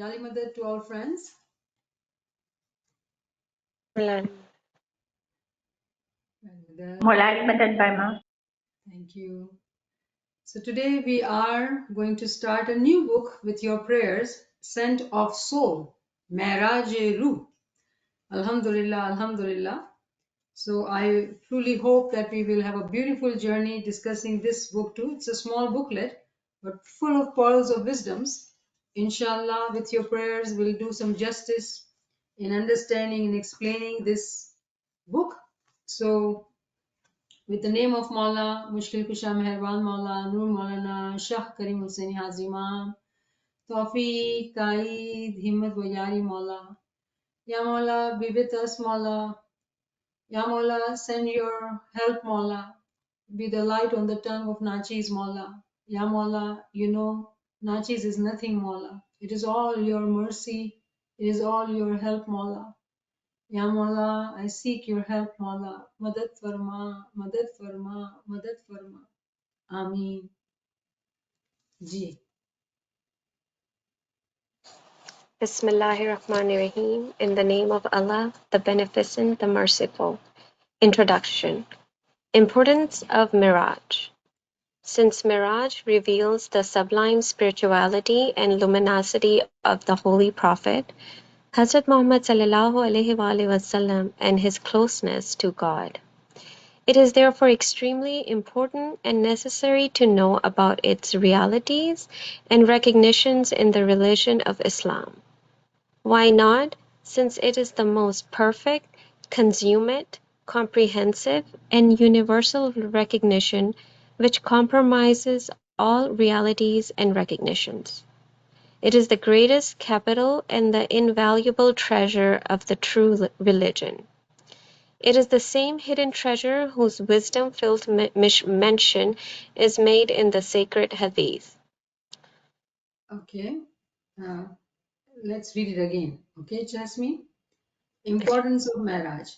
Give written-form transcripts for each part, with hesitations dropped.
Yali Madad to all friends. Mulari Madad Barma. Thank you. So today we are going to start a new book with your prayers, Scent of Soul, Mehraj-e-Ruh. Alhamdulillah, Alhamdulillah. So I truly hope that we will have a beautiful journey discussing this book too. It's a small booklet, but full of pearls of wisdoms. Inshallah, with your prayers, we'll do some justice in understanding and explaining this book. So with the name of Maula, Mushkil Kusha Meherban Maula, Nur Maulana, Shah Karim Hussaini Hazimam, Tawfiq, Taeed, Himmat Wayari Maula, Ya Maula, be with us Maula, Ya Maula, send your help Maula, be the light on the tongue of Nachis Maula, Ya Maula, you know, Nachis is nothing Maula, it is all your mercy, it is all your help Maula. Ya Maula, I seek your help, Maula. Madad farma, madad farma, madad farma. Ameen. Ji. Bismillahirrahmanirrahim. In the name of Allah, the Beneficent, the Merciful. Introduction. Importance of Miraj. Since Miraj reveals the sublime spirituality and luminosity of the Holy Prophet, Hazrat Muhammad ﷺ and his closeness to God. It is therefore extremely important and necessary to know about its realities and recognitions in the religion of Islam. Why not? Since it is the most perfect, consummate, comprehensive, and universal recognition which compromises all realities and recognitions. It is the greatest capital and the invaluable treasure of the true religion. It is the same hidden treasure whose wisdom-filled mention is made in the sacred hadith. Okay. Let's read it again. Okay, Jasmine? Importance of Mehraj.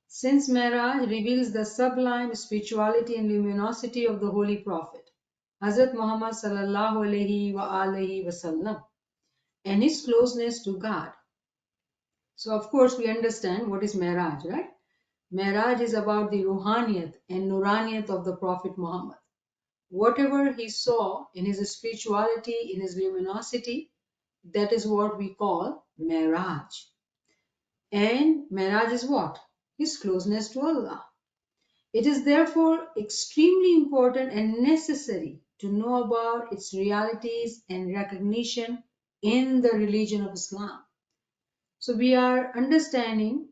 Since Mehraj reveals the sublime spirituality and luminosity of the Holy Prophet, Hazrat Muhammad sallallahu alaihi wasallam, and his closeness to God. So, of course, we understand what is Mehraj, right? Mehraj is about the Ruhaniyat and Nuraniyat of the Prophet Muhammad. Whatever he saw in his spirituality, in his luminosity, that is what we call Mehraj. And Mehraj is what? His closeness to Allah. It is therefore extremely important and necessary to know about its realities and recognition in the religion of Islam. So we are understanding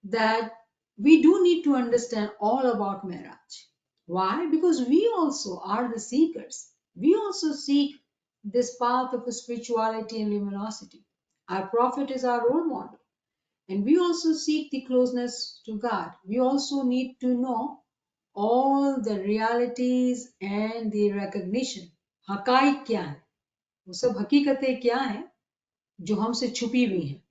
that we do need to understand all about Mehraj. Why? Because we also are the seekers. We also seek this path of spirituality and luminosity. Our Prophet is our role model. And we also seek the closeness to God. We also need to know all the realities and the recognition. हकाइक क्या है? वो सब हकीकतें क्या हैं जो हमसे छुपी हुई हैं?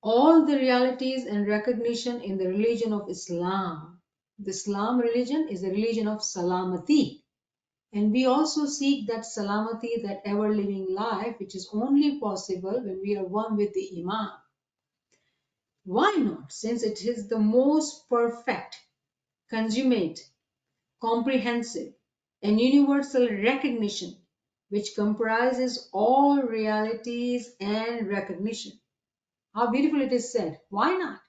All the realities and recognition in the religion of Islam. The Islam religion is the religion of salamati. And we also seek that salamati, that ever-living life, which is only possible when we are one with the Imam. Why not? Since it is the most perfect, consummate, comprehensive, and universal recognition which comprises all realities and recognition. How beautiful it is said. Why not?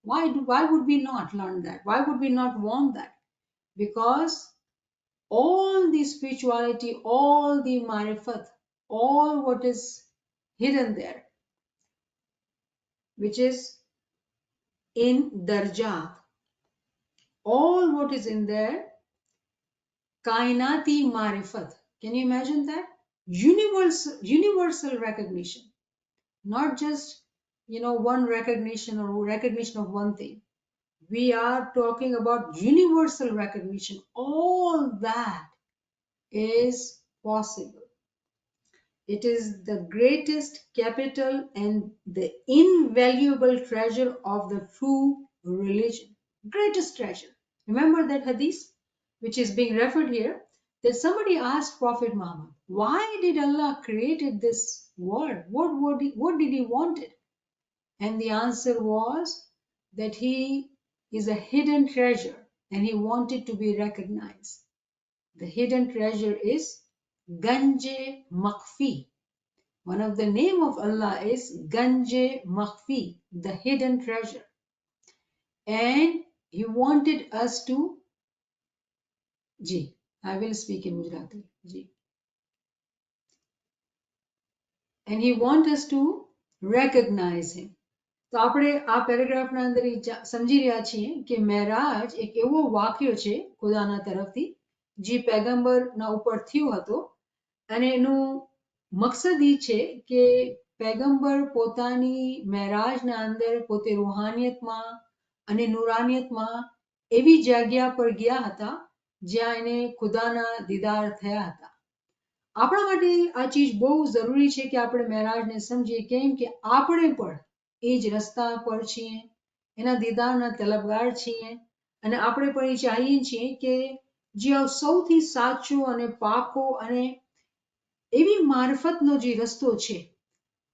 Why would we not learn that? Why would we not want that? Because all the spirituality, all the marifat, all what is hidden there, which is in darjat, all what is in there, kainati marifat. Can you imagine that? Universal recognition, not just one recognition or recognition of one thing. We are talking about universal recognition. All that is possible. It is the greatest capital and the invaluable treasure of the true religion. Greatest treasure. Remember that hadith which is being referred here, that somebody asked Prophet Muhammad, why did Allah created this world? What did He wanted? And the answer was that He is a hidden treasure and He wanted to be recognized. The hidden treasure is Ganje Makhfi. One of the name of Allah is Ganje Makhfi, the hidden treasure. And He wanted us to, I will speak in Gujarati. And He wants us to recognize Him. તો આપણે આ પેરેગ્રાફના અંદર સમજી રહ્યા છીએ કે મેરાજ એક એવો વાક્ય છે ખુદાના તરફથી જે પેગમ્બરના ઉપર થયો હતો અને એનું મકસદ એ છે કે પેગમ્બર પોતાની મેરાજના અંદર પોતે રૂહાનિયતમાં અને નૂરાનિયતમાં એવી જગ્યા પર ગયા હતા જ્યાં એને ખુદાના દીદાર થયા હતા. આપણા માટે આ ચીજ બહુ જરૂરી છે કે આપણે મેરાજને સમજીએ કેમ કે આપણે પણ એ જ રસ્તા પર છીએ, એના દીદારના તલબગાર છીએ અને આપણે પણ એ ચાહીએ છીએ કે જે સૌથી સાચો અને પાકો અને એવી મારફતનો જે રસ્તો છે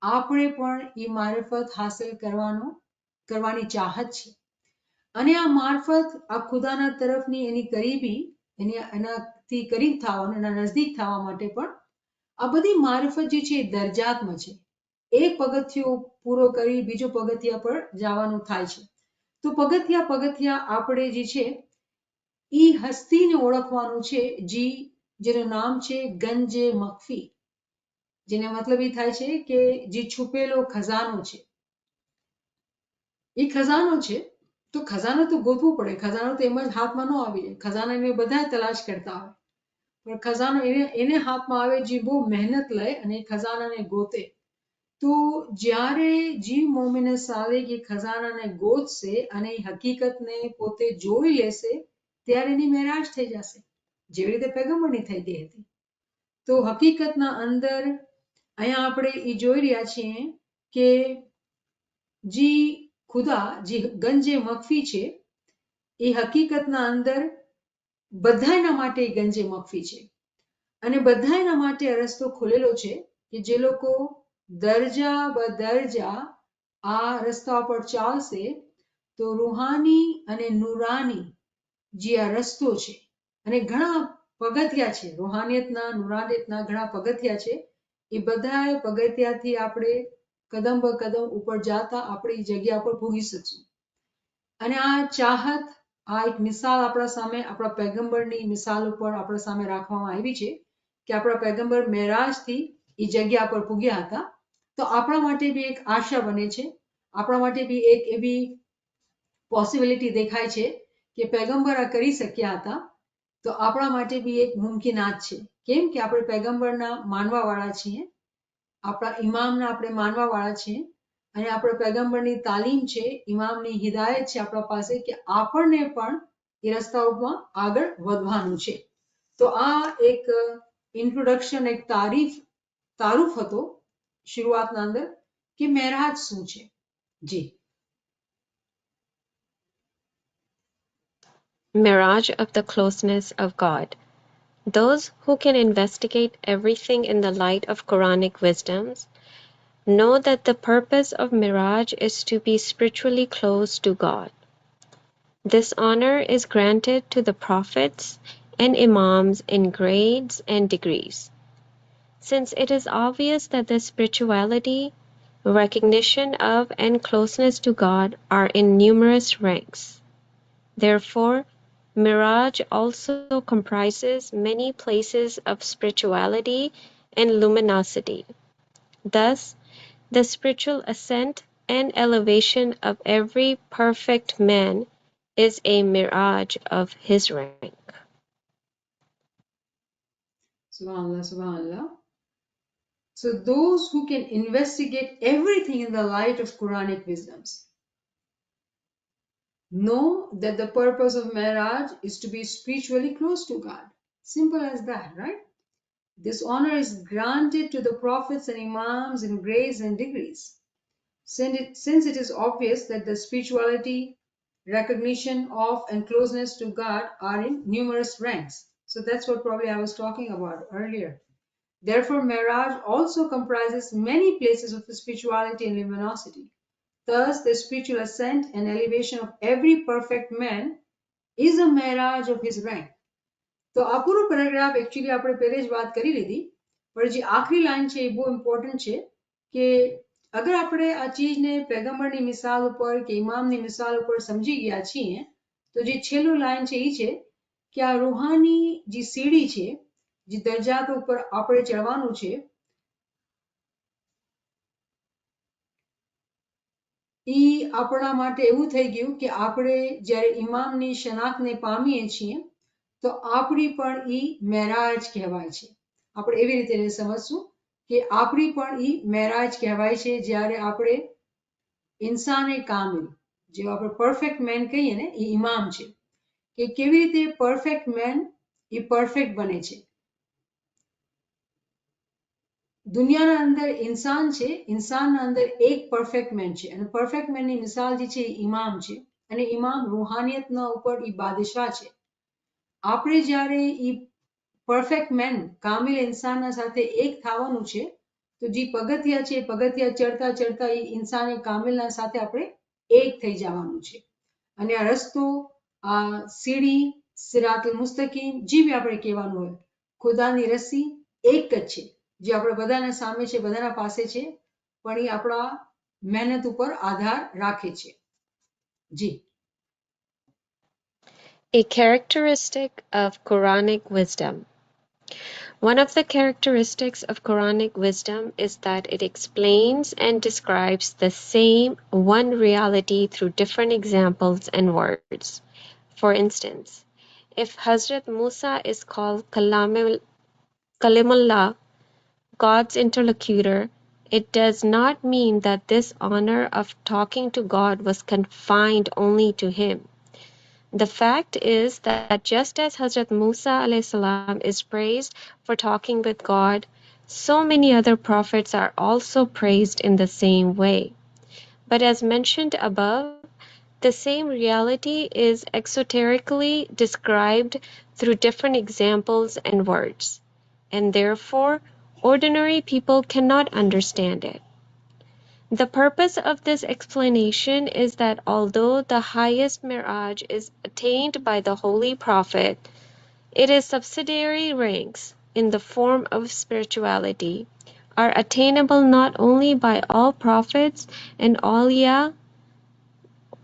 આપણે પણ એ મારફત હાંસલ કરવાની ચાહત છે અને આ મારફત આ ખુદાના તરફની એની કરીબી એનાથી કરીબ થવાનું એના નજદીક થવા માટે પણ આ બધી મારફત જે છે એ દરજાતમાં છે. એક પગથિયું પૂરો કરી બીજો પગથિયા પર જવાનું થાય છે. તો પગથિયા આપણે જે છે એ હસ્તીને ઓળખવાનું છે જેનું નામ છે ગંજે મખફી, જેને મતલબ એ થાય છે કે જે છુપેલો ખજાનો છે. એ ખજાનો છે તો ખજાનો તો ગોતવું પડે, ખજાનો તો એમ જ હાથમાં ન આવી જાય. ખજાનાને બધા તલાશ કરતા હોય પણ ખજાનો એને હાથમાં આવે જે બહુ મહેનત લે અને ખજાનાને ગોતે. તો જ્યારે જે મોમિન સાલિક એ ખજાનાને ગોતશે અને એ હકીકતને પોતે જોઈ લેશે ત્યારે એની મેરાજ થઈ જશે, જેવી રીતે પેગમ્બરની થઈ ગઈ હતી. તો હકીકતના અંદર અહીંયા આપણે એ જોઈ રહ્યા છીએ કે જે ખુદા જે ગંજે મખફી છે એ હકીકતના અંદર બધાના માટે ગંજે મખફી છે અને બધાના માટે આ રસ્તો ખુલેલો છે કે જે લોકો દરજા બદરજા આ રસ્તા પર ચાલશે તો રૂહાની અને નૂરાની જે આ રસ્તો છે અને ઘણા પગથિયા છે, રૂહાનિયતના નૂરાનિયતના ઘણા પગથિયા છે, એ બધા પગથિયાથી આપણે કદમ બ કદમ ઉપર જાતા આપણે એ જગ્યા પર પહોંચી શકશું. અને આ ચાહત આ એક મિસાલ આપણા સામે આપણા પેગમ્બરની મિસાલ ઉપર આપણા સામે રાખવામાં આવી છે કે આપણા પેગમ્બર મેરાજથી એ જગ્યા પર પૂગ્યા હતા. તો આપણા માટે બી એક આશા બને છે, આપણા માટે બી એક એવી પોસિબિલિટી દેખાય છે કે પેગમ્બર આ કરી શક્યા હતા તો આપણા માટે બી એક મુમકિનાત છે. કેમ કે આપણે પેગમ્બરના માનવાવાળા છીએ, આપણા ઇમામના આપણે માનવાવાળા છીએ અને આપણે પેગમ્બરની તાલીમ છે, ઇમામની હિદાયત છે આપણા પાસે કે આપણને પણ એ રસ્તા ઉપર આગળ વધવાનું છે. તો આ એક ઇન્ટ્રોડક્શન, એક તારુફ હતો શરૂઆતના અંદર કે મેરાજ શું છે. Mirage of the closeness of God. Those who can investigate everything in the light of Quranic wisdoms know that the purpose of Mirage is to be spiritually close to God. This honor is granted to the prophets and imams in grades and degrees. Since it is obvious that the spirituality, recognition of, and closeness to God are in numerous ranks. Therefore, Mirage also comprises many places of spirituality and luminosity. Thus, the spiritual ascent and elevation of every perfect man is a mirage of his rank. Subhanallah, subhanallah. So those who can investigate everything in the light of Quranic wisdoms know that the purpose of Miraj is to be spiritually close to God. Simple as that, right? This honor is granted to the prophets and imams in grades and degrees. Since it is obvious that the spirituality, recognition of, and closeness to God are in numerous ranks. So that's what probably I was talking about earlier. Therefore, Miraj also comprises many places of spirituality and luminosity. Thus, the spiritual ascent and elevation of every perfect man is a Miraj of his rank. તો આ પૂરો paragraph actually આપણે પહેલે જ વાત કરી લીધી, પણ જે આખરી લાઈન છે એ બહુ ઇમ્પોર્ટન્ટ છે કે અગર આપણે આ ચીજને પેગમ્બરની મિસાલ ઉપર કે ઇમામની મિસાલ ઉપર સમજી ગયા છીએ તો જે છેલ્લું લાઈન છે એ છે કે આ રૂહાની જે સીડી છે, જે દરજાત ઉપર આપણે ચડવાનું છે, એ આપણા માટે એવું થઈ ગયું કે આપણે જ્યારે ઇમામની શનાખતને પામીએ છીએ તો આપણી પણ ઈ મેરાજ કહેવાય છે. આપણે એવી રીતે એને સમજશું કે આપણી પણ ઈ મેરાજ કહેવાય છે જ્યારે આપણે ઇન્સાને કામિલ, જે આપણે પરફેક્ટ મેન કહીએ ને, એ ઇમામ છે કે કેવી રીતે પરફેક્ટ મેન એ પરફેક્ટ બને છે. દુનિયાના અંદર ઇન્સાન છે, ઇન્સાનના અંદર એક પરફેક્ટ મેન છે અને પરફેક્ટ મેનની મિસાલ જે છે એ ઇમામ છે અને ઇમામ રૂહાનિયતના ઉપર એ બાદશાહ છે. આપણે જ્યારે એ પરફેક્ટ મેન કામિલ ઇન્સાનના સાથે એક થવાનું છે તો જે પગથિયા છે પગથિયા ચડતા ચડતા એ ઇન્સાને કામિલના સાથે આપણે એક થઈ જવાનું છે. અને આ રસ્તો, આ સીડી, સિરાતુલ મુસ્તકીમ, જે બી આપણે કહેવાનું હોય, ખુદાની રસી એક જ છે જે આપણે બધાના સામે છે, બધાના પાસે છે, પણ એ આપણા મહેનત ઉપર આધાર રાખે છે. જી. A characteristic of Quranic wisdom. One of the characteristics of Quranic wisdom is that it explains and describes the same one reality through different examples and words. For instance, if Hazrat Musa is called Kalimullah, God's interlocutor, it does not mean that this honor of talking to God was confined only to him. The fact is that just as Hazrat Musa alayhi salam is praised for talking with God, so many other prophets are also praised in the same way. But as mentioned above, the same reality is exoterically described through different examples and words, and therefore ordinary people cannot understand it. The purpose of this explanation is that although the highest Miraj is attained by the Holy Prophet, its subsidiary ranks in the form of spirituality are attainable not only by all prophets and awliya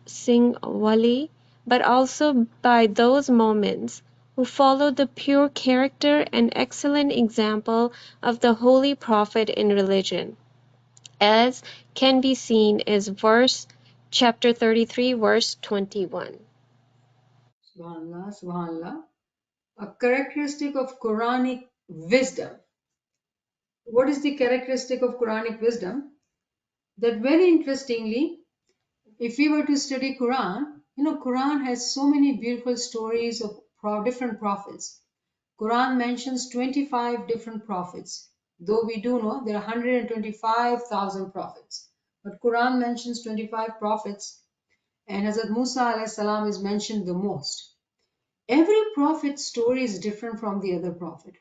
sing wali, but also by those moments who follow the pure character and excellent example of the Holy Prophet in religion, as can be seen is chapter 33, verse 21. Subhanallah, subhanallah. A characteristic of Quranic wisdom. What is the characteristic of Quranic wisdom? That very interestingly, if we were to study Quran, Quran has so many beautiful stories of different prophets. Quran mentions 25 different prophets. Though we do know there are 125,000 prophets, but Quran mentions 25 prophets, and Hazrat Musa alayhi salam is mentioned the most. Every prophet's story is different from the other prophet.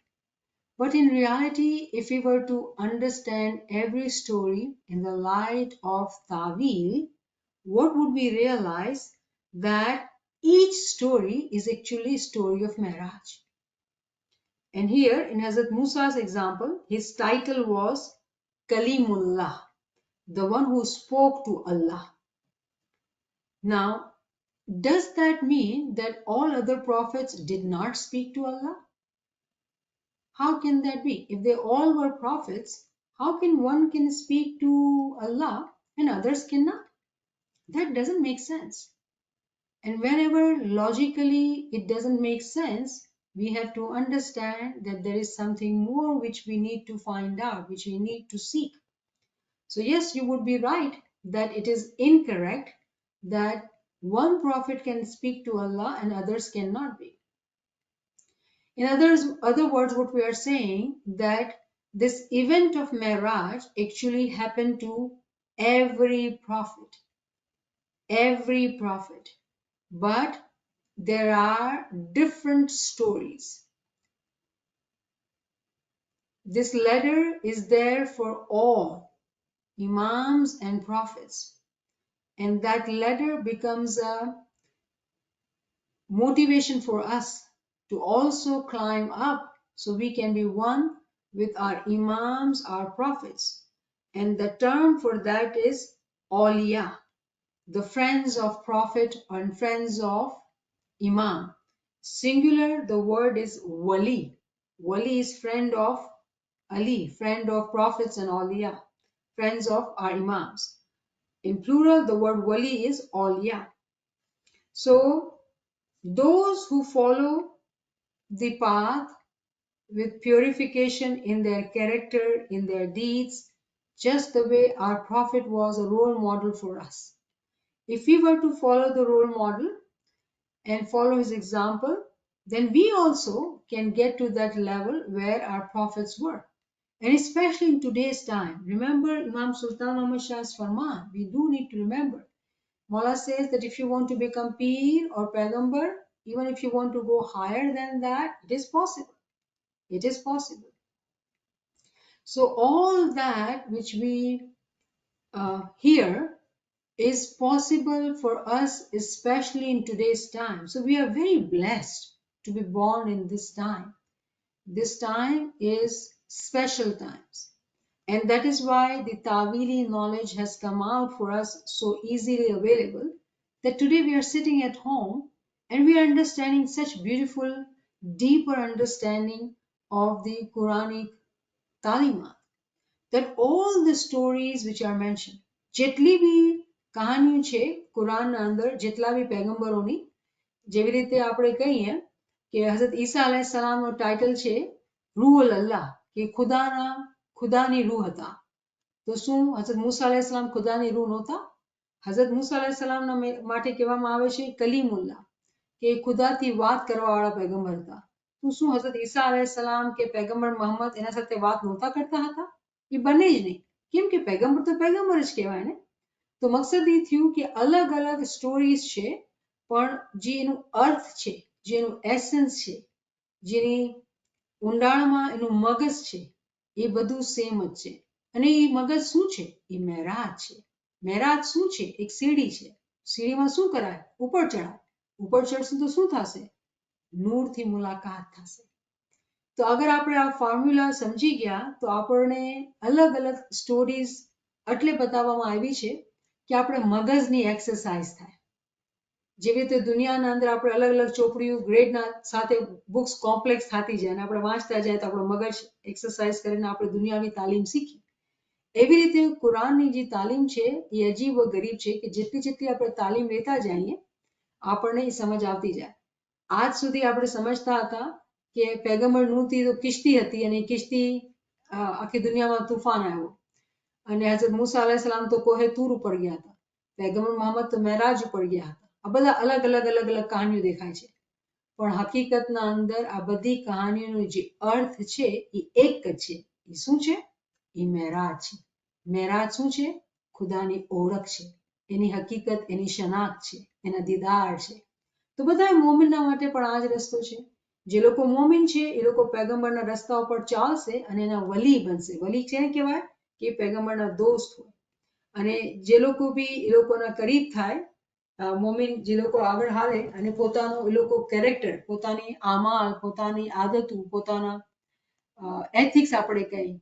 But in reality, if we were to understand every story in the light of Ta'wil, what would we realize? That each story is actually a story of Mi'raj. And here in Hazrat Musa's example, his title was Kalimullah, the one who spoke to Allah. Now, does that mean that all other prophets did not speak to Allah? How can that be? If they all were prophets, how can one can speak to Allah and others cannot? That doesn't make sense. And whenever logically it doesn't make sense, we have to understand that there is something more which we need to find out, which we need to seek. So yes, you would be right that it is incorrect that one prophet can speak to Allah and others cannot be. In other words, what we are saying that this event of Mi'raj actually happened to every prophet. Every prophet. But there are different stories. This ladder is there for all imams and prophets, and that ladder becomes a motivation for us to also climb up so we can be one with our imams, our prophets. And the term for that is awliya, the friends of prophet and friends of imam. Singular, the word is wali. Wali is friend of Ali, friend of prophets and awliya, friends of our imams. In plural, the word wali is awliya. So those who follow the path with purification in their character, in their deeds, just the way our prophet was a role model for us. If we were to follow the role model and follow his example, then we also can get to that level where our prophets were. And especially in today's time, remember Imam Sultan Ahmad Shah's Farman. We do need to remember. Mullah says that if you want to become Peer or Pagambar, even if you want to go higher than that, it is possible. It is possible. So all that which we hear is possible for us, especially in today's time. So we are very blessed to be born in this time. This time is special times. And that is why the Tawili knowledge has come out for us so easily available that today we are sitting at home and we are understanding such beautiful, deeper understanding of the Quranic Talimat. That all the stories which are mentioned, જેટલી બી કહાનીઓ છે કુરાનના અંદર, જેટલા બી પેગમ્બરોની, જેવી રીતે આપણે કહીએ કે હઝરત ઈસા અલૈહિસ્સલામનો title છે રૂહુલ અલ્લાહ, કે ખુદાની રૂહ હતા. તો શું હઝરત મૂસા અલૈહિસ્સલામ ખુદાની રૂહ નહોતા? હઝરત મૂસા અલૈહિસ્સલામના માટે કહેવામાં આવે છે કલીમુલ્લાહ, કે ખુદાથી વાત કરવાવાળા પેગમ્બર હતા. તો શું હઝરત ઈસા અલૈહિસ્સલામ કે પેગમ્બર મોહમ્મદ એના સાથે વાત નહોતા કરતા હતા? એ બને જ નહીં. કેમ કે પેગમ્બર તો પેગમ્બર જ કહેવાય ને. તો મકસદ એ થયું કે અલગ અલગ સ્ટોરીઝ છે, પણ જે એનું અર્થ છે, જે એનું એસન્સ છે, જેની ઊંડાણમાં એનું મગજ છે, એ બધું સેમ જ છે. અને એ મગજ શું છે? એ મેરાજ છે. મેરાજ શું છે? એક સીડી છે. સીડીમાં શું કરાય? ઉપર ચડાય. ઉપર ચડશું તો શું થશે? નૂરથી મુલાકાત થશે. તો અગર આપણે આ ફોર્મ્યુલા સમજી ગયા તો આપણને અલગ અલગ સ્ટોરીઝ એટલે બતાવવામાં આવી છે કે આપણે મગજની એક્સરસાઇઝ થાય. જેવી રીતે દુનિયાના અંદર આપણે અલગ અલગ ચોપડીઓ ગ્રેડના સાથે બુક્સ કોમ્પ્લેક્સ થતી જાય અને આપણે વાંચતા જાય તો આપણો મગજ એક્સરસાઇઝ કરીને આપણે દુનિયાવી તાલીમ શીખીએ. એવી રીતે કુરાનની જે તાલીમ છે એ અજીબ વ ગરીબ છે કે જેટલી જેટલી આપણે તાલીમ લેતા જઈએ આપણને એ સમજ આવતી જાય. આજ સુધી આપણે સમજતા હતા કે પેગમ્બર નૂહથી તો કિશ્તી હતી અને એ કિશ્તી આખી દુનિયામાં તુફાન આવ્યો અને હઝરત મૂસા અલૈહિસ્સલામ તો કોહે તૂર ઉપર ગયા હતા. પેગમ્બર મોહમ્મદ તો મેરાજ ઉપર ગયા હતા. આ બધા અલગ અલગ અલગ અલગ કહાનીઓ દેખાય છે, પણ હકીકતના અંદર આ બધી કહાનીઓનો જે અર્થ છે એ એક જ છે. એ શું છે? એ મેરાજ છે. મેરાજ શું છે? ખુદાની ઓળખ છે, એની હકીકત, એની શનાખ્ત છે, એના દીદાર છે. તો બધા મોમિનના માટે પણ આ જ રસ્તો છે. જે લોકો મોમિન છે એ લોકો પેગમ્બરના રસ્તા ઉપર ચાલશે અને એના વલી બનશે. વલી છે કહેવાય કે પેગમ્બરના દોસ્ત હોય. અને જે લોકો બી એ લોકોના કરીબ થાય, મોમિન જે લોકો આગળ હાલે અને પોતાનું એ લોકો કેરેક્ટર, પોતાની આમાલ, પોતાની આદતો, પોતાના એથિક્સ આપણે કહીએ,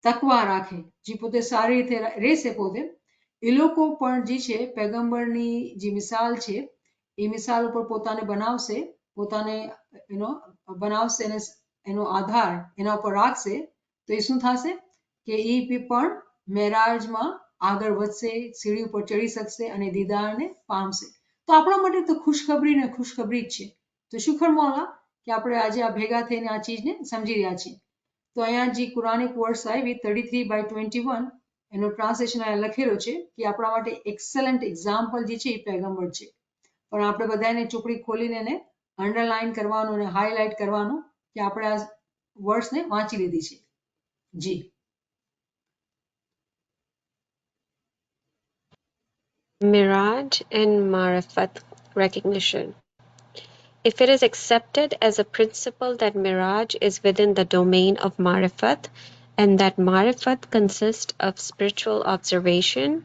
તકવા રાખે, જે પોતે સારી રીતે રહેશે પોતે, એ લોકો પણ જે છે પેગમ્બરની જે મિસાલ છે એ મિસાલ ઉપર પોતાને બનાવશે, પોતાને બનાવશે અને એનો આધાર એના ઉપર રાખશે તો એ શું થશે કે એ પણ મેરાજમાં આગળ વધશે, સીડી ઉપર ચડી શકશે અને દીદારને પામશે. તો આપણા માટે તો ખુશખબરી ને ખુશખબરી જ છે. તો શુક્ર મોલા કે આપણે આજે આ ભેગા થઈને આ ચીજને સમજી રહ્યા છીએ. તો અહીંયા જે કુરાનિક વર્ડ્સ આવી 33/21 એનો ટ્રાન્સલેશન અહીંયા લખેલો છે કે આપણા માટે એક્સેલન્ટ એક્ઝામ્પલ જે છે એ પેગમ્બર છે. પણ આપણે બધાને ચોપડી ખોલીને એને અંડરલાઈન કરવાનું અને હાઇલાઇટ કરવાનું કે આપણે આ વર્ડ્સને વાંચી લીધી છે. જી. Miraj and Marifat recognition. If it is accepted as a principle that Miraj is within the domain of Marifat, and that Marifat consists of spiritual observation,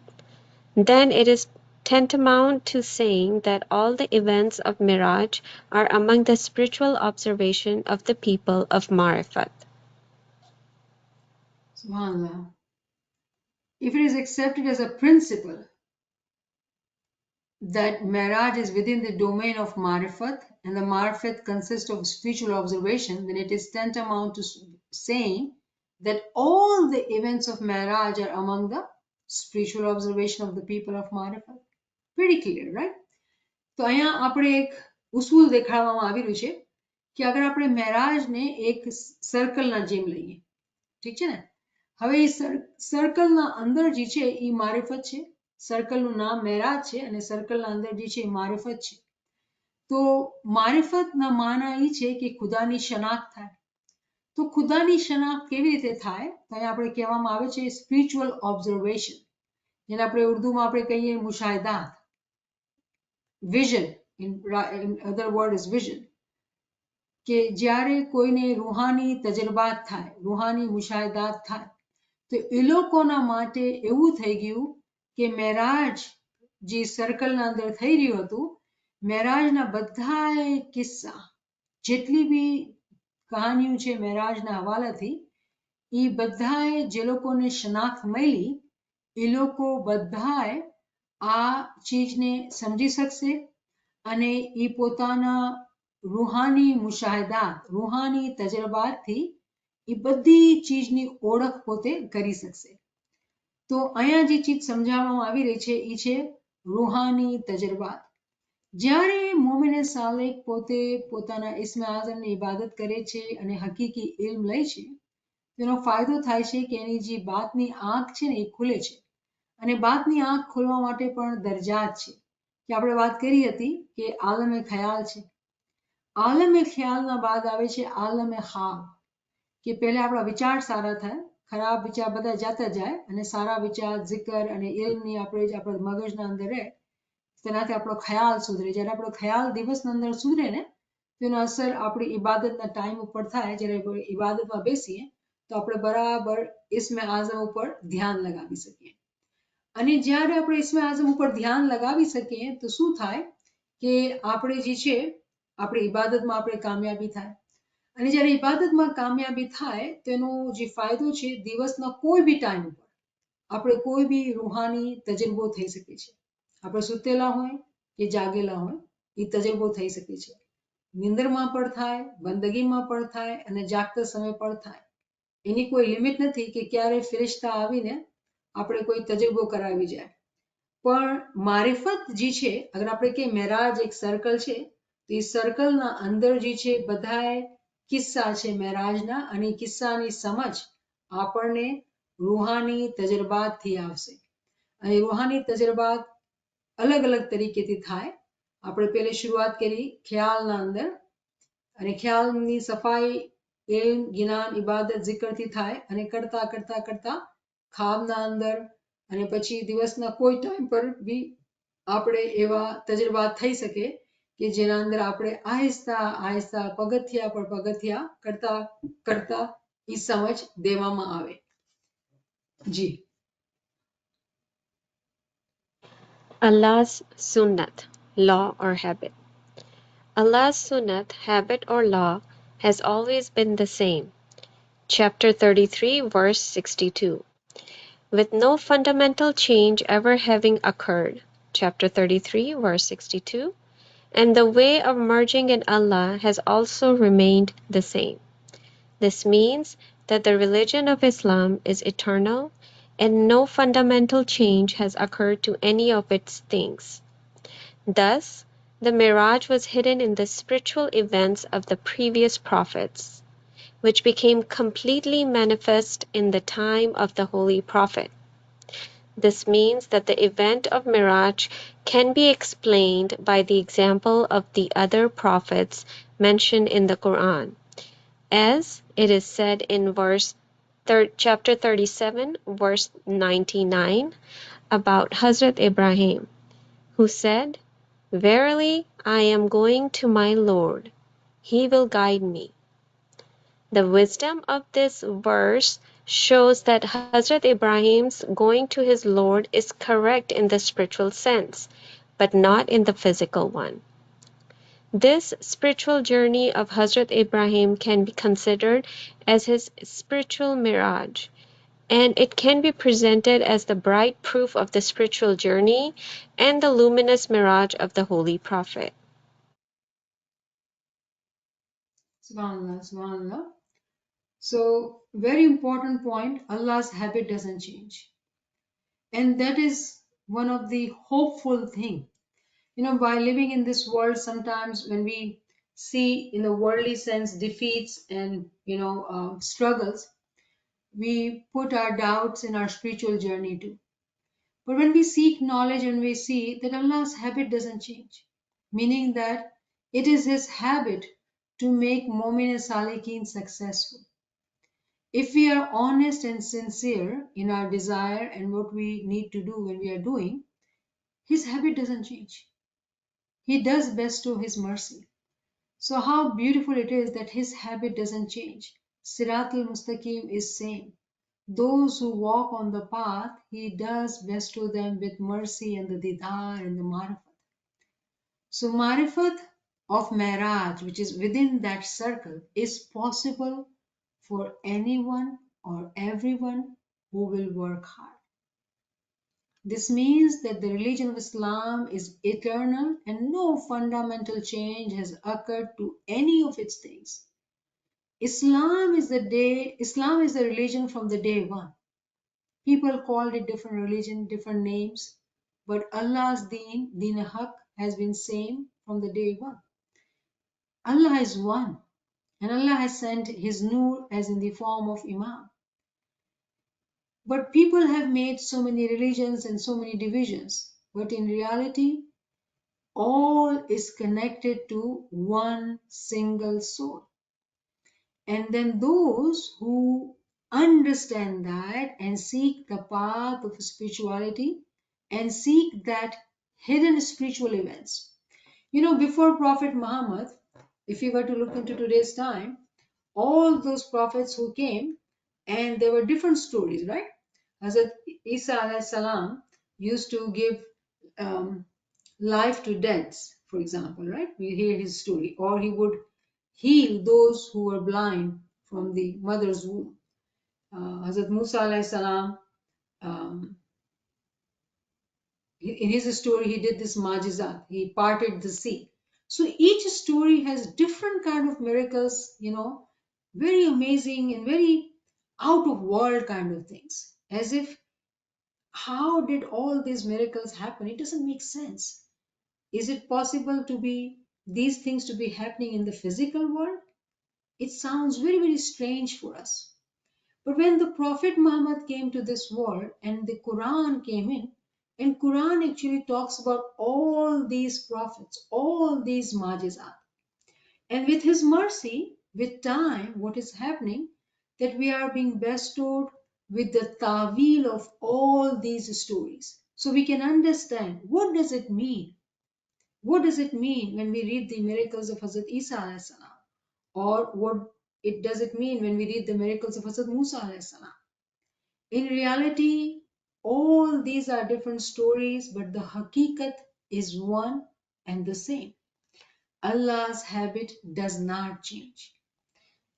then it is tantamount to saying that all the events of Miraj are among the spiritual observation of the people of Marifat. SubhanAllah. If it is accepted as a principle that Miraj is within the domain of Marifat and the Marifat consists of spiritual observation, then it is tantamount to saying that all the events of Miraj are among the spiritual observation of the people of Marifat. Pretty clear, right? તો અહીંયા આપણે એક ઉસૂલ દેખાડવામાં આવી રહ્યું છે કે અગર આપણે મેરાજને એક સર્કલના જેમ લઈએ, ઠીક છે ને? હવે એ સર્કલના અંદર જે છે એ મારિફત છે, સર્કલનું નામ મેરાજ છે અને સર્કલના અંદર જે છે એ મારિફત છે. તો મારિફતના માના એ છે કે ખુદાની શનાખ્ત થાય. તો ખુદાની શનાખ્ત કેવી રીતે થાય? તો અહીંયા આપણે કહેવામાં આવે છે સ્પિરિચ્યુઅલ ઓબ્ઝર્વેશન, જેને આપણે ઉર્દુમાં આપણે કહીએ મુશાહિદાત. Vision, in other word is vision, કે જ્યારે કોઈને રૂહાની તજરબાત થાય, રૂહાની મુશાહિદાત થાય, તો એ લોકોના માટે એવું થઈ ગયું કે મેરાજ જે સર્કલના અંદર થઈ રહ્યું હતું, મેરાજના બધાય કિસ્સા, જેટલી બી કહાનીઓ છે મેરાજના હવાલાથી, એ બધાય જે લોકોને શનાખ્ત મળી, એ લોકો બધાય આ ચીજને સમજી શકશે અને એ પોતાના રૂહાની મુશાહિદાત, રૂહાની તજરબાતથી એ બધી ચીજની ઓળખ પોતે કરી શકશે. તો અહીંયા જે ચીજ સમજાવવામાં આવી રહી છે એ છે રૂહાની તજરબાત. જ્યારે મોમિને સાલેક પોતે પોતાના ઇસ્મે આઝમની ઇબાદત કરે છે અને હકીકી ઇલ્મ લે છે, તેનો ફાયદો થાય છે કે એની જે બાતની આંખ છે ને એ ખુલે છે. અને બાતની આંખ ખોલવા માટે પણ દરજાત છે, કે આપણે વાત કરી હતી કે આલમે ખ્યાલ છે. આલમે ખ્યાલના બાદ આવે છે આલમે ખાબ, કે પહેલા આપણા વિચાર સારા થાય, ખરાબ વિચાર બધા જાતા જાય અને સારા વિચાર, zikr અને ઇલ્મની આપણે આપણા મગજના અંદર રહે, તેનાથી આપણો ખ્યાલ સુધરે. જ્યારે આપણો ખ્યાલ દિવસના અંદર સુધરે ને, તેનો અસર આપણી ઇબાદતના ટાઈમ ઉપર થાય. જ્યારે ઇબાદતમાં બેસીએ તો આપણે બરાબર ઇસ્મે આઝમ ઉપર ધ્યાન લગાવી શકીએ. અને જ્યારે આપણે ઇસ્મે આઝમ ઉપર ધ્યાન લગાવી શકીએ તો શું થાય કે આપણે જે છે આપણી ઇબાદતમાં આપણે કામયાબી થાય. અને જ્યારે ઇબાદતમાં કામયાબી થાય તેનો જે ફાયદો છે, દિવસના કોઈ બી ટાઈમ ઉપર આપણે કોઈ બી રૂહાની તજરબો થઈ શકે છે. આપણે સુતેલા હોય કે જાગેલા હોય, એ તજરબો થઈ શકે છે. નિંદરમાં પણ થાય, બંદગીમાં પણ થાય અને જાગતા સમય પણ થાય. એની કોઈ લિમિટ નથી કે ક્યારે ફિરિશ્તા આવીને આપણે કોઈ તજરબો કરાવી જાય. પણ મારિફત જે છે, અગર આપણે કે મેરાજ એક સર્કલ છે, તો એ સર્કલના અંદર જે છે બધાય કિસ્સા છે મેરાજના, અને એ કિસ્સાની સમજ આપણને રૂહાની તજરબાતથી આવશે. અને રૂહાની તજરબાત અલગ અલગ તરીકેથી થાય. આપણે પહેલે શરૂઆત કરી ખ્યાલના અંદર, અને ખ્યાલની સફાઈ ઇલ્મ, જ્ઞાન, ઇબાદત, zikr થી થાય, અને કરતા કરતા કરતા ખાબના અંદર, અને પછી દિવસના કોઈ ટાઈમ પર બી આપણે એવા તજરબાત થઈ શકે કે જેના અંદર આપણે આહિસ્તા આહિસ્તા પગથિયા પર પગથિયા કરતા કરતા એ સમજ દેવામાં આવે. જી. Allah's sunnat, law or habit. Allah's sunnat, habit or law, has always been the same. Chapter 33, verse 62. With no fundamental change ever having occurred. Chapter 33, verse 62. And the way of merging in Allah has also remained the same. This means that the religion of Islam is eternal and no fundamental change has occurred to any of its things. Thus, the Miraj was hidden in the spiritual events of the previous prophets, which became completely manifest in the time of the Holy Prophet. This means that the event of Miraj can be explained by the example of the other prophets mentioned in the Quran, as it is said in chapter 37, verse 99, about Hazrat Ibrahim, who said, Verily, I am going to my Lord. He will guide me. The wisdom of this verse shows that Hazrat Ibrahim's going to his Lord is correct in the spiritual sense, but not in the physical one. This spiritual journey of Hazrat Ibrahim can be considered as his spiritual mirage, and it can be presented as the bright proof of the spiritual journey and the luminous mirage of the Holy Prophet. Subhanallah, subhanallah. So, very important point, Allah's habit doesn't change. And that is one of the hopeful thing. By living in this world, sometimes when we see in a worldly sense defeats and, struggles, we put our doubts in our spiritual journey too. But when we seek knowledge and we see that Allah's habit doesn't change, meaning that it is His habit to make Mu'min and Salikin successful. If we are honest and sincere in our desire and what we need to do when we are doing, His habit doesn't change. He does bestow His mercy. So how beautiful it is that His habit doesn't change. Sirat al-Mustaqim is same. Those who walk on the path, He does bestow them with mercy and the didar and the marifat. So marifat of Mi'raj, which is within that circle, is possible for anyone or everyone who will work hard. This means that the religion of Islam is eternal and no fundamental change has occurred to any of its things. Islam is the religion from the day one. People called it different religion, different names, but Allah's Deen Haq, has been same from the day one. Allah is one, and Allah has sent His Nur as in the form of Imam. But people have made so many religions and so many divisions, but in reality, all is connected to one single soul. And then those who understand that and seek the path of spirituality and seek that hidden spiritual events. Before Prophet Muhammad, if you were to look into today's time, all those prophets who came, and there were different stories, right? Hazrat Isa alayhi salam used to give life to deads, for example, right? We hear his story. Or he would heal those who were blind from the mother's womb. Hazrat Musa alayhi salam, um, in his story, he did this majizat. He parted the sea. So each story has different kind of miracles, very amazing and very out of world kind of things. As if, how did all these miracles happen? It doesn't make sense. Is it possible to be these things to be happening in the physical world? It sounds very, very strange for us. But when the Prophet Muhammad came to this world and the Quran came in, and Quran actually talks about all these prophets, all these majizat. And with His mercy, with time, what is happening, that we are being bestowed with the ta'wil of all these stories. So we can understand, what does it mean? What does it mean when we read the miracles of Hazrat Isa alayhi salam? Or what does it mean when we read the miracles of Hazrat Musa alayhi salam? In reality, all these are different stories, but the hakikat is one and the same. Allah's habit does not change.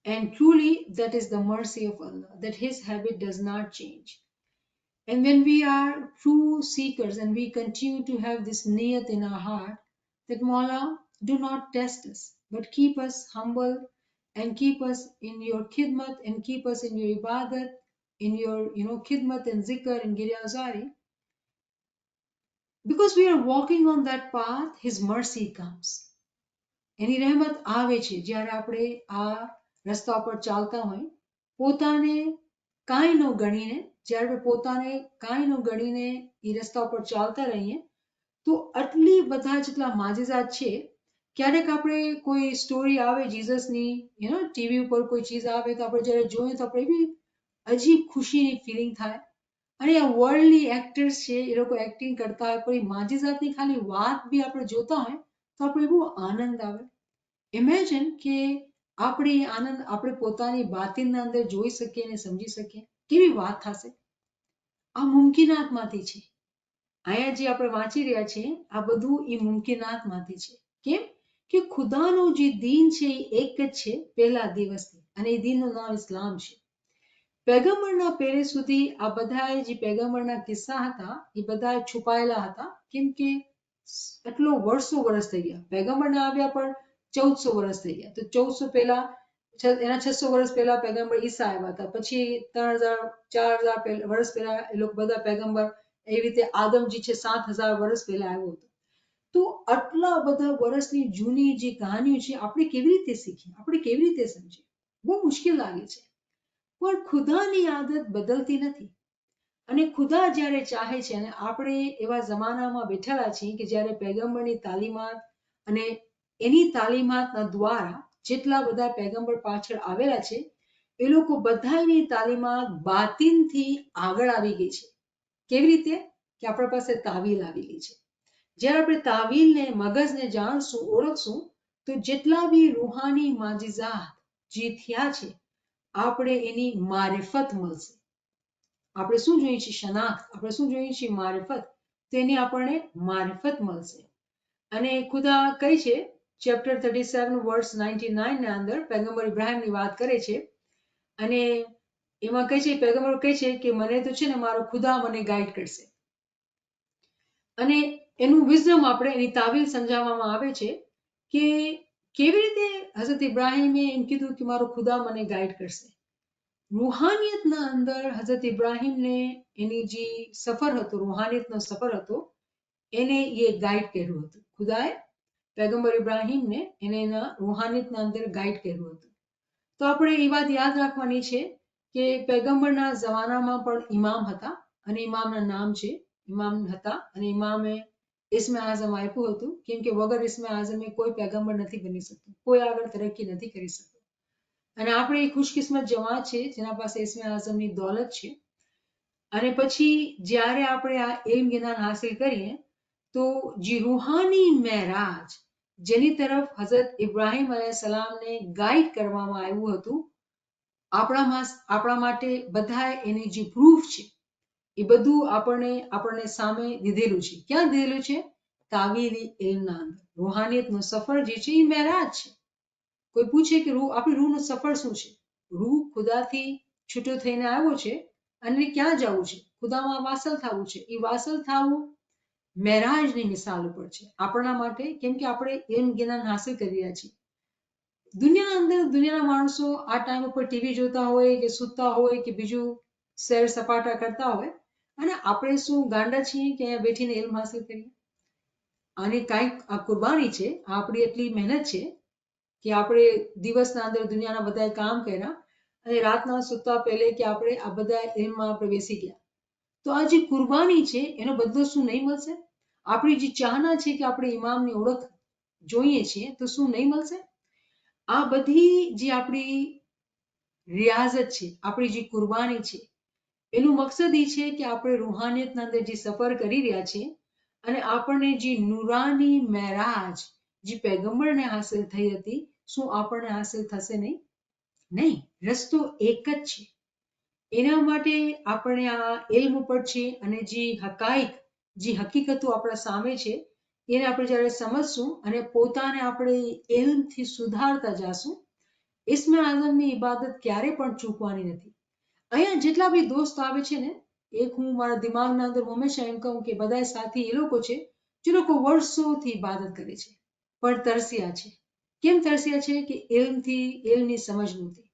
And truly, that is the mercy of Allah, that His habit does not change. And when we are true seekers and we continue to have this niyat in our heart, that Mawla, do not test us, but keep us humble and keep us in your khidmat and keep us in your ibadat, in your khidmat and zikr and giryazari. Because we are walking on that path, His mercy comes. એની રહેમત આવે છે જ્યારે આપણે આ રસ્તા પર ચાલતા હોય, પોતાને કાંઈ ન ગણીને, જ્યારે પોતાને કાંઈ ન ગણીને એ રસ્તા ઉપર ચાલતા રહીએ, તો આટલી બધા જેટલા માજિઝાત છે, ક્યારેક આપણે કોઈ સ્ટોરી આવે જીસસની, ટીવી ઉપર કોઈ ચીજ આવે તો આપણે જ્યારે જોઈએ તો આપણે એવી અજીબ ખુશીની ફિલિંગ થાય. અને આ વર્લ્ડલી એક્ટર્સ છે એ લોકો એક્ટિંગ કરતા હોય પણ એ માજીઝાતની ખાલી વાત બી આપણે જોતા હોય તો આપણે બહુ આનંદ આવે. ઇમેજિન કે આપણે પોતાની બાતિનના અંદર જોઈ શકીએ અને સમજી શકીએ કેવી વાત થશે. આ મુમકિનાતમાંથી છે. અહીંયા જે આપણે વાંચી રહ્યા છીએ આ બધું એ મુમકિનાતમાંથી છે. કેમ કે ખુદાનું જે દીન છે એ એક જ છે પહેલા દિવસથી અને એ દીનનું નામ ઇસ્લામ છે. પેગમ્બરના પેરે સુધી આ બધા જે પેગમ્બરના કિસ્સા હતા એ બધા છુપાયેલા હતા કેમ કે એટલો વર્ષ થઈ ગયા. પેગમ્બરના આવ્યા પણ 1400 વર્ષ થઈ ગયા. તો 1400 પહેલા એના 600 વર્ષ પહેલા પેગમ્બર ઈસા આવ્યા હતા. પછી 3000 4000 વર્ષ પહેલા એ લોકો બધા પેગમ્બર એવી રીતે આદમજી છે 7000 વર્ષ પહેલા આવ્યો હતો. તો આટલા બધા વર્ષની જૂની જે કહાનીઓ છે આપણે કેવી રીતે શીખીએ, આપણે કેવી રીતે સમજીએ? બહુ મુશ્કેલ લાગે છે. પણ ખુદાની આદત બદલતી નથી. અને ખુદા જ્યારે ચાહે છે અને આપણે એવા જમાનામાં બેઠેલા છીએ કે જ્યારે પેગમ્બરની તાલીમાત અને એની તાલીમાતના દ્વારા જેટલા બધા પેગમ્બર પાછળ આવેલા છે એ લોકો બધાની તાલીમાત બાતિનથી આગળ આવી ગઈ છે. કેવી રીતે? કે આપણા પાસે તાવીલ આવી ગઈ છે. જ્યારે આપણે તાવીલને મગજને જાણશું, ઓળખશું તો જેટલા બી રૂહાની માજીઝાત જે થયા છે આપણે એની મારિફત મળશે. આપણે શું જોઈએ છીએ? શનાખ્ત. આપણે શું જોઈએ છીએ? મારિફત. તેની આપણને મારિફત મળશે. અને ખુદા કહે છે ચેપ્ટર 37 વર્સ 99 ના અંદર પેગમ્બર ઇબ્રાહિમની વાત કરે છે અને એમાં કહે છે પેગમ્બર કહે છે કે મને તો છે ને મારો ખુદા મને ગાઈડ કરશે. અને એનું વિઝડમ આપણે એની તાવીલ સમજાવવામાં આવે છે કે કેવી રીતે હઝરત ઇબ્રાહિમે એમ કીધું કે મારો ખુદા મને ગાઈડ કરશે. રૂહાનિયતના અંદર હઝરત ઇબ્રાહિમને એની જે સફર હતો, રૂહાનિયતનો સફર હતો એને એ ગાઈડ કર્યું હતું. ખુદાએ પેગમ્બર ઇબ્રાહિમને એને એના રૂહાનિયતના અંદર ગાઈડ કર્યું હતું. તો આપણે એ વાત યાદ રાખવાની છે કે પેગમ્બરના જમાનામાં પણ ઇમામ હતા અને ઇમામના નામ છે ઇમામ હતા અને ઇમામે ઇસ્મે આઝમ આપ્યું હતું કેમ કે વગર ઇસ્મે આઝમે કોઈ પેગમ્બર નથી બની શકતું, કોઈ આગળ તરક્કી નથી કરી શકતું. અને આપણે એ ખુશકિસ્મત જમાત છે જેના પાસે ઇસ્મે આઝમની દોલત છે. અને પછી જ્યારે આપણે આ ઇલ્મ જ્ઞાન હાસિલ કરીએ તો જે રૂહાની મેરાજ જેની તરફ હઝરત ઇબ્રાહિમ અલૈહિસ્સલામને ગાઈડ કરવામાં આવ્યું હતું આપણા માટે બધા એની જે પ્રૂફ છે એ બધું આપણને સામે દીધેલું છે. ક્યાં દીધેલું છે? તાવીલી ઇલ્મના અંદર. રૂહાનિયતનો સફર જે છે એ મેરાજ છે. કોઈ પૂછે કે આપણી રૂહનો સફર શું છે? રૂહ ખુદાથી છૂટો થઈને આવ્યો છે અને ક્યાં જવું છે? ખુદામાં વાસલ થવું છે. એ વાસલ થવું મેરાજની મિસાલ ઉપર છે આપણા માટે કેમ કે આપણે ઇલ્મ જ્ઞાન હાસિલ કરી રહ્યા છીએ. દુનિયાના માણસો આ ટાઈમ ઉપર ટીવી જોતા હોય કે સૂતા હોય કે બીજું સૈર સપાટા કરતા હોય અને આપણે શું ગાંડા છીએ કે અહીંયા બેઠીને ઇલ્મ હાસિલ કરીએ? આની કાંઈક આ કુરબાની છે, આપણી એટલી મહેનત છે કે આપણે દિવસના અંદર દુનિયાના બધા કામ કર્યા અને રાતના સૂતા પહેલે કે આપણે આ બધા ઇલ્મમાં આપણે બેસી ગયા. તો આ જે કુરબાની છે એનો બદલો શું નહીં મળશે? આપણી જે ચાહના છે કે આપણે ઇમામની ઓળખ જોઈએ છીએ તો શું નહીં મળશે? આ બધી જે આપણી રિયાઝત છે, આપણી જે કુરબાની છે એનું મકસદ એ છે કે આપણે રૂહાનિયતના અંદર જે સફર કરી રહ્યા છીએ અને આપણને જે નુરાની મેરાજ જે પેગમ્બરને હાસિલ થઈ હતી શું આપણને હાસિલ થશે નહીં? નહીં. રસ્તો એક જ છે. એના માટે આપણે આ ઇલ્મ ઉપર છે અને જે હકાઈક જે હકીકતો આપણા સામે છે એને આપણે જ્યારે સમજશું અને પોતાને આપણે ઇલ્મથી સુધારતા જાશું ઇસ્મે આઝમની ઇબાદત ક્યારે પણ ચૂકવાની નથી. અહીંયા જેટલા બી દોસ્ત આવે છે ને એક હું મારા દિમાગના અંદર હંમેશા એમ કહું કે બધા સાથી એ લોકો છે જે લોકો વર્ષોથી ઇબાદત કરે છે પણ તરસ્યા છે. કેમ તરસ્યા છે? કે ઇલ્મની સમજ નહોતી.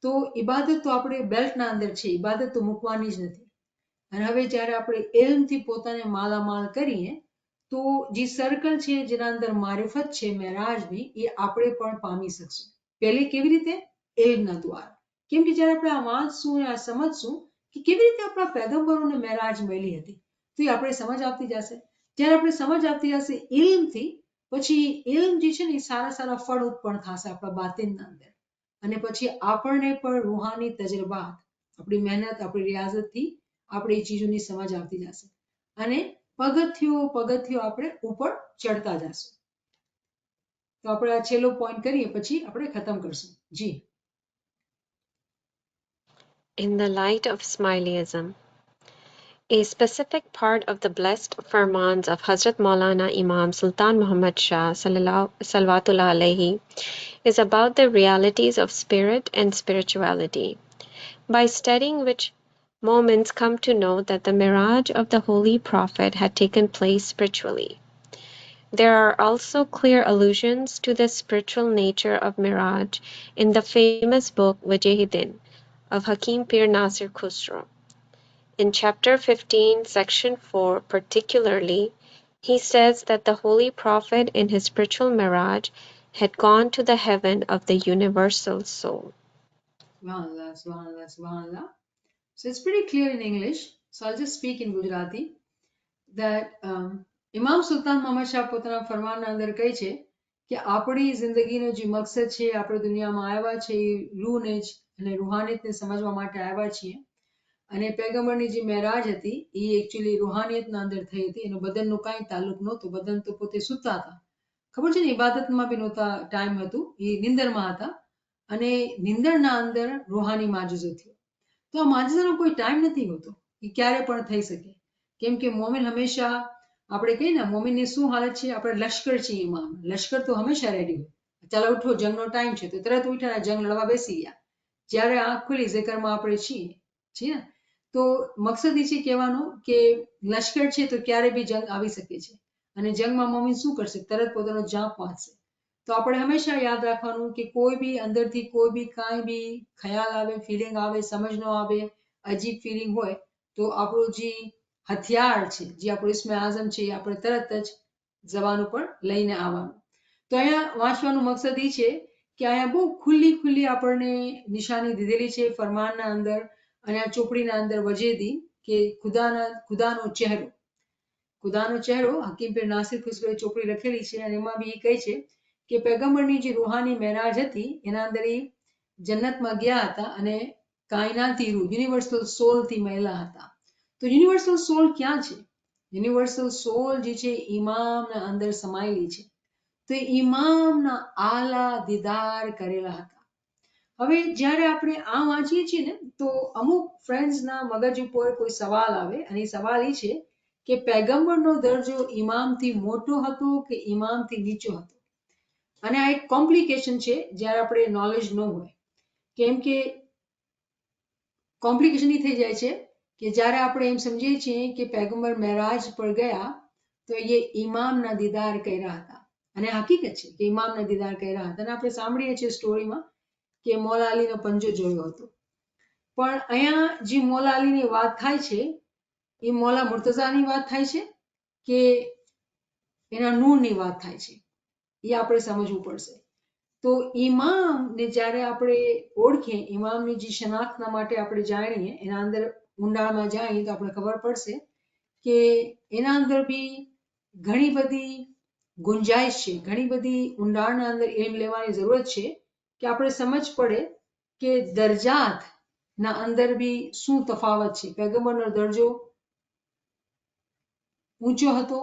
તો ઇબાદત તો આપણે બેલ્ટના અંદર છે, ઇબાદત તો મૂકવાની જ નથી. અને હવે જ્યારે આપણે ઇલ્મથી પોતાને માલામાલ કરીએ તો જે સર્કલ છે જેના અંદર મારિફત છે મેરાજની એ આપણે પણ પામી શકશું. પહેલી કેવી રીતે? ઇલ્મના દ્વારા. કેમ કે જ્યારે આપણે આ વાંચશું અને આ સમજશું કે કેવી રીતે આપણા પેગમ્બરોને મેરાજ મળી હતી તો એ આપણે સમજ આવતી જશે. જ્યારે આપણે સમજ આવતી જશે ઇલ્મથી પછી ઇલ્મ જે છે ને એ સારા સારા ફળ ઉત્પન્ન થશે આપણા બાતિનના અંદર અને પછી આપણને પણ રૂહાની તજરબાત આપણી મહેનત આપણી રિયાઝતથી આપણે એ ચીજોની સમજ આવતી જશે અને પગથિયું આપણે ઉપર ચડતા જશું. તો આપણે આ છેલ્લો પોઈન્ટ કરીએ પછી આપણે ખતમ કરશું. જી. In the light of Ismailism, a specific part of the blessed firmans of Hazrat Maulana Imam Sultan Muhammad Shah Salawatullah Alaihi is about the realities of spirit and spirituality, by studying which moments come to know that the Miraj of the Holy Prophet had taken place spiritually. There are also clear allusions to the spiritual nature of Miraj in the famous book Mujahideen of Hakim Pir Nasir Khusro. In chapter 15, section 4 particularly, he says that the Holy Prophet in his spiritual Miraj had gone to the heaven of the universal soul. Subhanallah, subhanallah, subhanallah. So it's pretty clear in English. So I'll just speak in Gujarati that ઇમામ સુલતાન મોહમ્મદ શાહ પોતાના ફરમાનના અંદર કહે છે કે આપણી જિંદગીનો જે મકસદ છે, આપણે દુનિયામાં આવ્યા છે એ રૂહને જ અને રૂહાનિયતને સમજવા માટે આવ્યા છીએ. અને પેગમ્બરની જે મેરાજ હતી એ એકચ્યુઅલી રૂહાનિયતના અંદર થઈ હતી. એનો બદનનો કાંઈ તાલ્લુક નહોતો. બદન તો પોતે સૂતા હતા. ખબર છે ને, ઇબાદતમાં બી નહોતા, ટાઈમ હતું, એ નિંદરમાં હતા. અને નિંદરના અંદર રૂહાની માજુઝો થયો. તો આ માજુઝોનો કોઈ ટાઈમ નથી હોતો, એ ક્યારે પણ થઈ શકે. કેમ કે મોમિન હંમેશા, આપણે કહીએ ને, મોમિનની શું હાલત છે, આપણે લશ્કર છીએ ઇમામ. લશ્કર તો હંમેશા રેડી હોય. ચાલો ઉઠો, જંગનો ટાઈમ છે, તો તરત ઉઠ્યા, જંગ લડવા બેસી ગયા. જ્યારે આંખ ખુલી ઝિકરમાં આપણે છીએ ને, તો મકસદ એ છે કહેવાનું કે લશ્કર છે તો ક્યારે બી જંગ આવી શકે છે. અને જંગમાં મોમિન શું કરશે? તરત પોતાનો જાપ વાંચશે. તો આપણે હંમેશા યાદ રાખવાનું કે કોઈ બી અંદરથી કોઈ બી કાંઈ બી ખ્યાલ આવે, ફિલિંગ આવે, સમજ ન આવે, અજીબ ફિલિંગ હોય, તો આપણું જે હથિયાર છે, જે આપણું ઇસ્મે આઝમ છે, એ આપણે તરત જ જબાન ઉપર લઈને આવવાનું. તો અહીંયા વાંચવાનું મકસદ એ છે કે અહીંયા બહુ ખુલ્લી આપણને નિશાની દીધેલી છે ફરમાનના અંદર. અને આ ચોપડીના અંદર વજેદી કે ખુદાનો ચહેરો હકીમ પીર નાસિર ખુસરોએ ચોપડી લખેલી છે. અને એમાં બી એ કહે છે કે પેગમ્બરની જે રૂહાની મેરાજ હતી એના અંદર એ જન્નતમાં ગયા હતા અને કાયનાતી રૂહ, યુનિવર્સલ સોલથી મળેલા હતા. તો યુનિવર્સલ સોલ ક્યાં છે? યુનિવર્સલ સોલ જે છે ઇમામના અંદર સમાયેલી છે. તો એ ઇમામના આલા દીદાર કરેલા હતા. હવે જ્યારે આપણે આ વાંચીએ છીએ ને, તો અમુક ફ્રેન્ડ્સના મગજ ઉપર કોઈ સવાલ આવે, અને એ સવાલ એ છે કે પેગમ્બરનો દરજ્જો ઇમામથી મોટો હતો કે ઇમામથી નીચો હતો? અને આ એક કોમ્પ્લિકેશન છે જ્યારે આપણે નોલેજ ન હોય. કેમ કે કોમ્પ્લિકેશન એ થઈ જાય છે કે જ્યારે આપણે એમ સમજીએ છીએ કે પેગમ્બર મેરાજ પર ગયા તો એ ઇમામના દીદાર કર્યા હતા. અને હકીકત છે કે ઇમામના દીદાર કર્યા હતા. અને આપણે સાંભળીએ છીએ સ્ટોરીમાં કે મૌલા અલીનો પંજો જોયો હતો. પણ અહીંયા જે મૌલા અલીની વાત થાય છે એ મૌલા મુર્તઝાની વાત થાય છે કે એના નૂરની વાત થાય છે, એ આપણે સમજવું પડશે. તો ઇમામને જ્યારે આપણે ઓળખીએ, ઇમામની જે શનાખ્તના માટે આપણે જાણીએ, એના અંદર ઊંડાણમાં જઈએ તો આપણે ખબર પડશે કે એના અંદર બી ઘણી બધી ગુંજાઈશ છે, ઘણી બધી ઊંડાણના અંદર એમ લેવાની જરૂરત છે કે આપણે સમજ પડે કે દરજાતના અંદર બી શું તફાવત છે. પેગમ્બરનો દરજ્જો ઊંચો હતો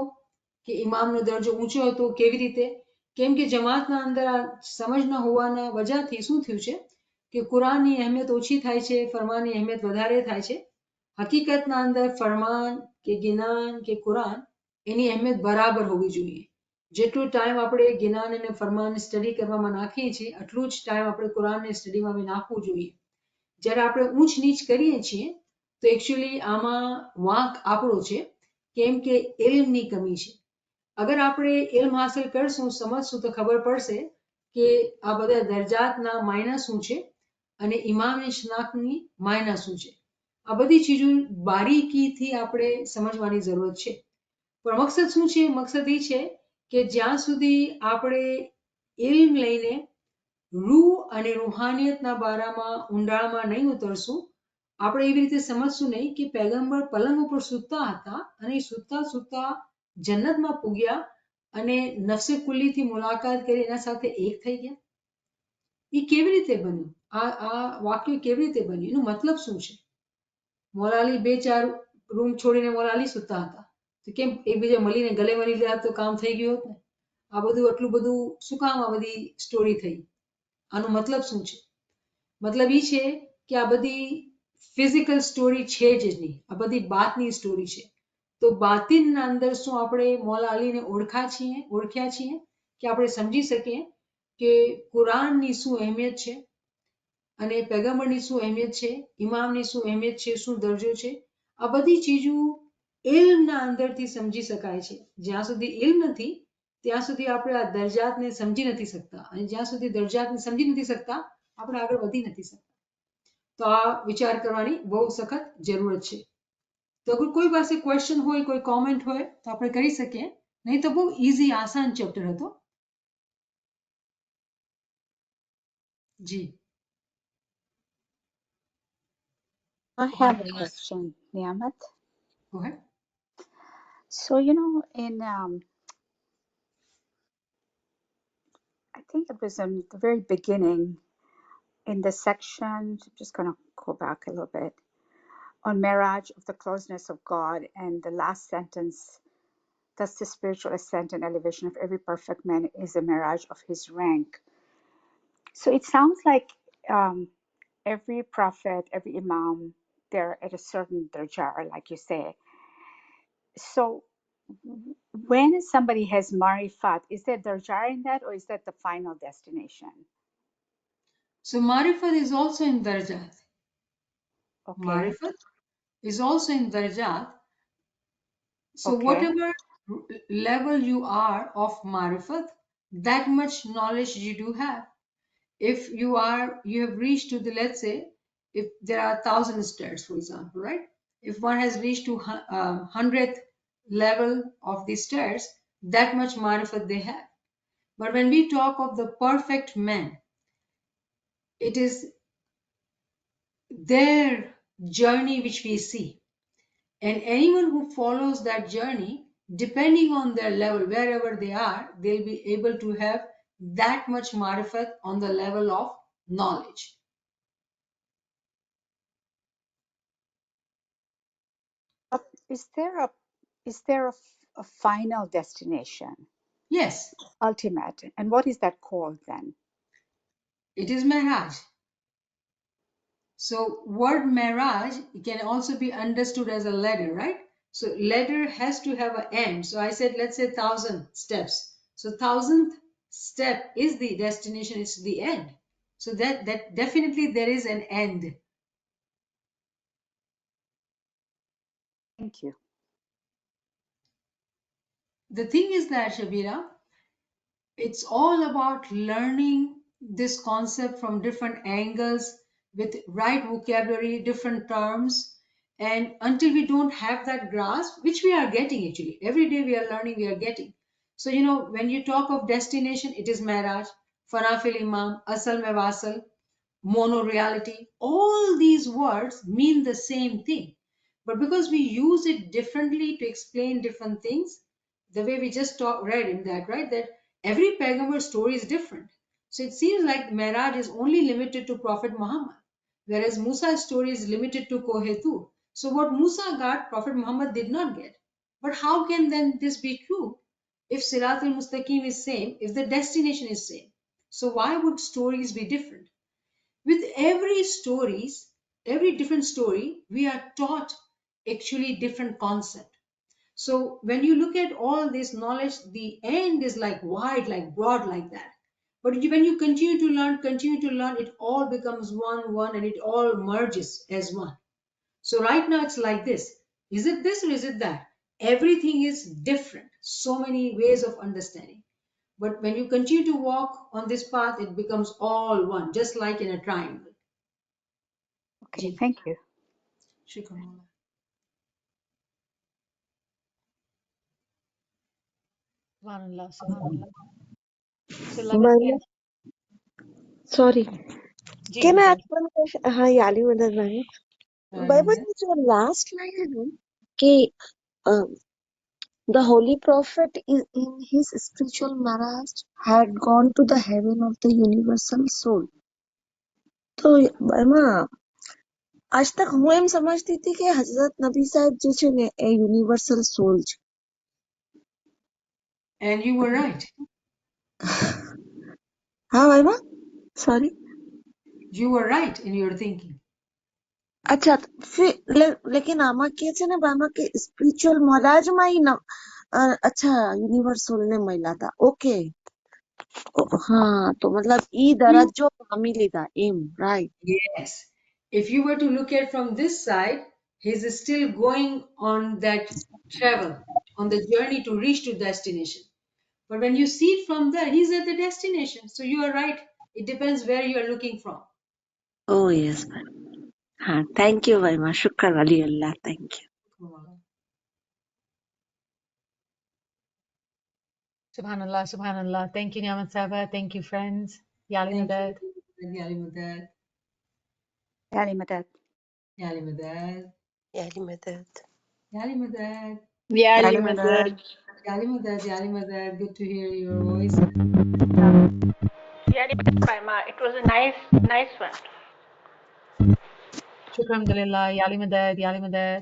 કે ઇમામનો દરજ્જો ઊંચો હતો? કેવી રીતે? કેમ કે જમાતના અંદર આ સમજ ન હોવાના વજહથી શું થયું છે કે કુરાનની અહેમિયત ઓછી થાય છે, ફરમાનની અહેમિયત વધારે થાય છે. હકીકતના અંદર ફરમાન કે ગિનાન કે કુરાન, એની અહેમિયત બરાબર હોવી જોઈએ. જેટલો ટાઈમ આપણે ગિનાન અને ફરમાનની સ્ટડી કરવામાં નાખીએ છીએ, એટલું જ ટાઈમ આપણે કુરાનની સ્ટડીમાં બી નાખવું જોઈએ. જ્યારે આપણે ઊંચ નીચ કરીએ છીએ તો એકચ્યુઅલી આમાં વાંક આપણો છે, કેમ કે ઇલ્મની કમી છે. અગર આપણે ઇલ્મ હાસિલ કરશું, સમજશું, તો ખબર પડશે કે આ બધા દરજાતના માયના શું છે અને ઇમામની શનાખ્તની માયના શું છે. આ બધી ચીજો બારીકીથી આપણે સમજવાની જરૂરત છે. પણ મકસદ શું છે? મકસદ એ છે કે જ્યાં સુધી આપણે ઇલ્મ લઈને રૂહ અને રૂહાનિયતના બારામાં ઊંડાણમાં નહીં ઉતરશું, આપણે એવી રીતે સમજશું નહીં કે પેગમ્બર પલંગ ઉપર સૂતા હતા અને સૂતા જન્નતમાં પૂગ્યા અને નફસે કુલ્લીથી મુલાકાત કરી એના સાથે એક થઈ ગયા. એ કેવી રીતે બન્યું? આ વાક્ય કેવી રીતે બન્યું? એનો મતલબ શું છે? મોલાલી 2-4 રૂમ છોડીને મોલાલી સૂતા હતા, તો કેમ એકબીજા મળીને ગલે મળી ગયા તો કામ થઈ ગયું હોત ને. આ બધું આટલું બધું શું કામ આ બધી સ્ટોરી થઈ? આનો મતલબ શું છે? મતલબ એ છે કે આ બધી ફિઝિકલ સ્ટોરી છે જ નહીં, આ બધી બાતની સ્ટોરી છે. તો બાતિનના અંદર શું આપણે મોલા અલીને ઓળખ્યા છીએ કે આપણે સમજી શકીએ કે કુરાનની શું અહેમિયત છે અને પેગમ્બરની શું અહેમિયત છે, ઇમામની શું અહેમિયત છે, શું દરજ્જો છે. આ બધી ચીજો ઇલ્મના અંદરથી સમજી શકાય છે. જ્યાં સુધી ઇલ્મ નથી ત્યાં સુધી આપણે આ દરજાતને સમજી નથી શકતા, અને જ્યાં સુધી દરજાતને સમજી નથી શકતા આપણે આગળ વધી નથી શકતા. તો આ વિચાર કરવાની બહુ સખત જરૂરત છે. તો અગર કોઈ પાસે ક્વેશ્ચન હોય, કોઈ કોમેન્ટ હોય તો આપણે કરી શકીએ, નહીં તો બહુ ઈઝી આસાન ચેપ્ટર હતો. જી, I have a question, Niamat. go ahead. So, in I think it was in the very beginning in the section, just going to go back a little bit, on marriage of the closeness of God, and the last sentence, thus the spiritual ascent and elevation of every perfect man is a marriage of his rank. So it sounds like every prophet, every imam, they're at a certain darajah, like you say. So when somebody has marifat, is there darajah in that, or is that the final destination? So marifat is also in darajat. Okay. Marifat is also in darajat. So Okay. whatever level you are of marifat, that much knowledge you do have. If you have reached to the, let's say, if there are 1,000 stairs, for example, right? If one has reached to 100th level of the stairs, that much marifat they have. But when we talk of the perfect man, it is their journey which we see. And anyone who follows that journey, depending on their level, wherever they are, they'll be able to have that much marifat on the level of knowledge. Is there a final destination? Yes, Ultimate. And what is that called then? it is Mi'raj. So word Mi'raj can also be understood as a ladder, right? So ladder has to have an end. So I said, let's say 1,000 steps. So 1,000th step is the destination, it's the end. So that definitely there is an end. Thank you. The thing is that, Shabira, it's all about learning this concept from different angles with right vocabulary, different terms. And until we don't have that grasp, which we are getting actually, every day we are learning, we are getting. So, when you talk of destination, it is Maharaj, Fanafil Imam, Asal Mevasal, mono reality, all these words mean the same thing. But because we use it differently to explain different things, the way we just read in that, right? That every Paigamber story is different. So it seems like Miraj is only limited to Prophet Muhammad, whereas Musa's story is limited to Kohetur. So what Musa got, Prophet Muhammad did not get. But how can then this be true? If Sirat al-Mustaqim is same, if the destination is same, so why would stories be different? With every different story, we are taught actually different concept. So when you look at all this knowledge, the end is like wide, like broad, like that. But when you continue to learn, it all becomes one, and it all merges as one. So right now it's like this. Is it this or is it that? Everything is different. So many ways of understanding. But when you continue to walk on this path, it becomes all one, just like in a triangle. Okay, Ji. thank you. Shukran. Subhanallah, Subhanallah. So Ma'am, sorry. Ji Can I बताइए. ask one question? हाँ, याली मदद ma'am. भाई वो जो last line है ना कि the holy prophet in his spiritual marriage had gone to the heaven of the universal soul. तो मैम આજ તક હું એમ સમજતી હતી કે હઝરત નબી સાહેબ જે છે ને એ યુનિવર્સલ સોલ છે. And you were right. હા ભાઈમાં sorry. You were right in your thinking. અચ્છા લેકિન આમાં કે છે ને ભાઈમાં કે સ્પિરિચ્યુઅલ મહારાજમાં ઈ અચ્છા યુનિવર્સલ ને મળ્યા હતા. ઓકે હા તો મતલબ ઈ દરજ્જો પામી લીધા એમ right. Yes. If you were to look at from this side, he's still going on that travel, on the journey to reach to destination. But when you see it from there, he's at the destination. So you are right. It depends where you are looking from. Oh yes ભાઈ. હા thank you ભાઈમાં. શુક્ર અલી અલ્લાહ. Thank you. Subhanallah, Subhanallah. Thank you, Niamat Saba. Thank you, friends. Yali Thank Madad. you. Yali Madad. Yani Madad. Yali Madad. Yani Madad. Yali Madad. Yali Madad. Yali Madad. Yali Madad. Good to hear your voice. Yali Madad. It was a nice one. Shukran Alhamdulillah. Yali Madad. Yali Madad.